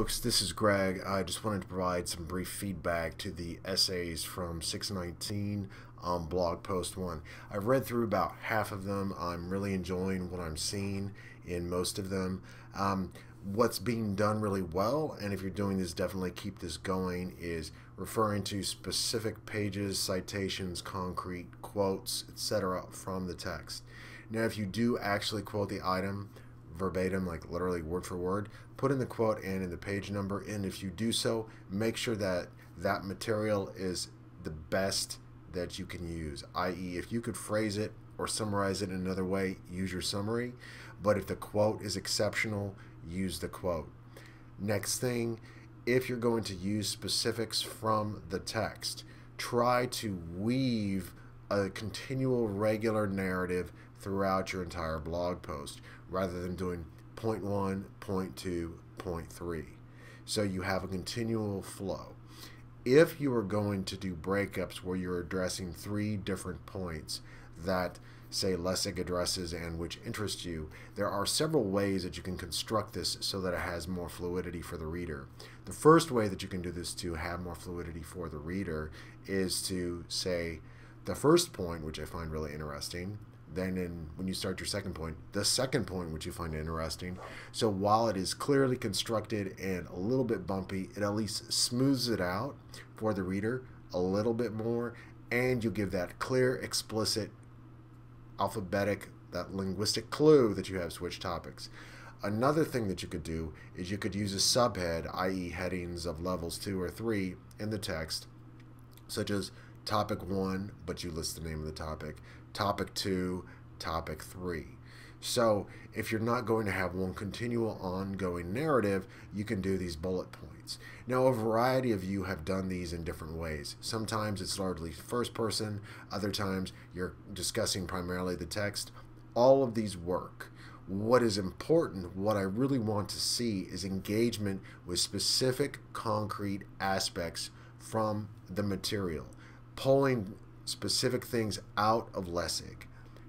folks, this is Greg. I just wanted to provide some brief feedback to the essays from 619 blog post 1. I've read through about half of them. I'm really enjoying what I'm seeing in most of them. What's being done really well, and if you're doing this, definitely keep this going, is referring to specific pages, citations, concrete quotes, etc. from the text. Now, if you do actually quote the item verbatim, like literally word for word, put in the quote and in the page number, and if you do so, make sure that that material is the best that you can use, i.e. if you could phrase it or summarize it in another way, use your summary, but if the quote is exceptional, use the quote. Next thing, if you're going to use specifics from the text, try to weave a continual regular narrative throughout your entire blog post rather than doing point 1, point 2, point 3. So you have a continual flow. If you are going to do breakups where you're addressing 3 different points that say Lessig addresses and which interest you, there are several ways that you can construct this so that it has more fluidity for the reader. The first way that you can do this to have more fluidity for the reader is to say the first point, which I find really interesting, then when you start your second point, the second point, which you find interesting. So while it is clearly constructed and a little bit bumpy, it at least smooths it out for the reader a little bit more, and you give that clear, explicit, alphabetic, that linguistic clue that you have switched topics. Another thing that you could do is you could use a subhead, i.e. headings of levels 2 or 3 in the text, such as topic 1, but you list the name of the topic, topic 2, topic 3. So if you're not going to have one continual ongoing narrative, you can do these bullet points. Now, a variety of you have done these in different ways. Sometimes it's largely first person, other times you're discussing primarily the text. All of these work. What is important, what I really want to see, is engagement with specific concrete aspects from the material, pulling specific things out of Lessig,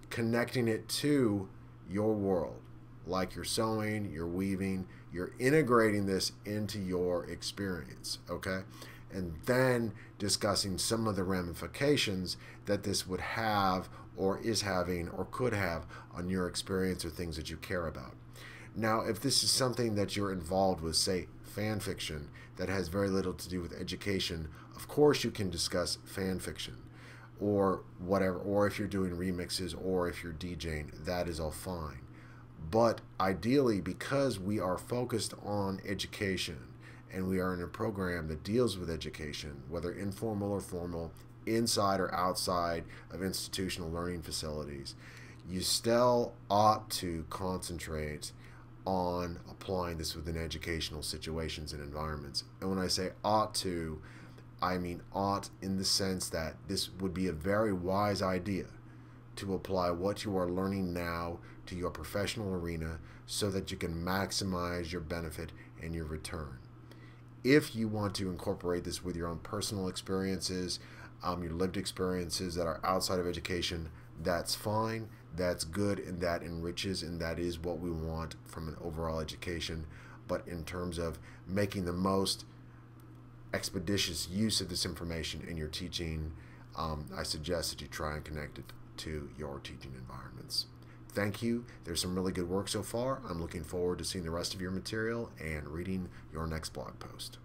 connecting it to your world, like you're sewing, you're weaving, you're integrating this into your experience, okay? And then discussing some of the ramifications that this would have or is having or could have on your experience or things that you care about. Now, if this is something that you're involved with, say, fan fiction, that has very little to do with education, of course you can discuss fan fiction or whatever, or if you're doing remixes or if you're DJing, that is all fine. But ideally, because we are focused on education and we are in a program that deals with education, whether informal or formal, inside or outside of institutional learning facilities, you still ought to concentrate on applying this within educational situations and environments. And when I say ought to, I mean ought in the sense that this would be a very wise idea to apply what you are learning now to your professional arena so that you can maximize your benefit and your return. If you want to incorporate this with your own personal experiences, your lived experiences that are outside of education, that's fine, that's good, and that enriches, and that is what we want from an overall education. But in terms of making the most expeditious use of this information in your teaching, I suggest that you try and connect it to your teaching environments. Thank you. There's some really good work so far. I'm looking forward to seeing the rest of your material and reading your next blog post.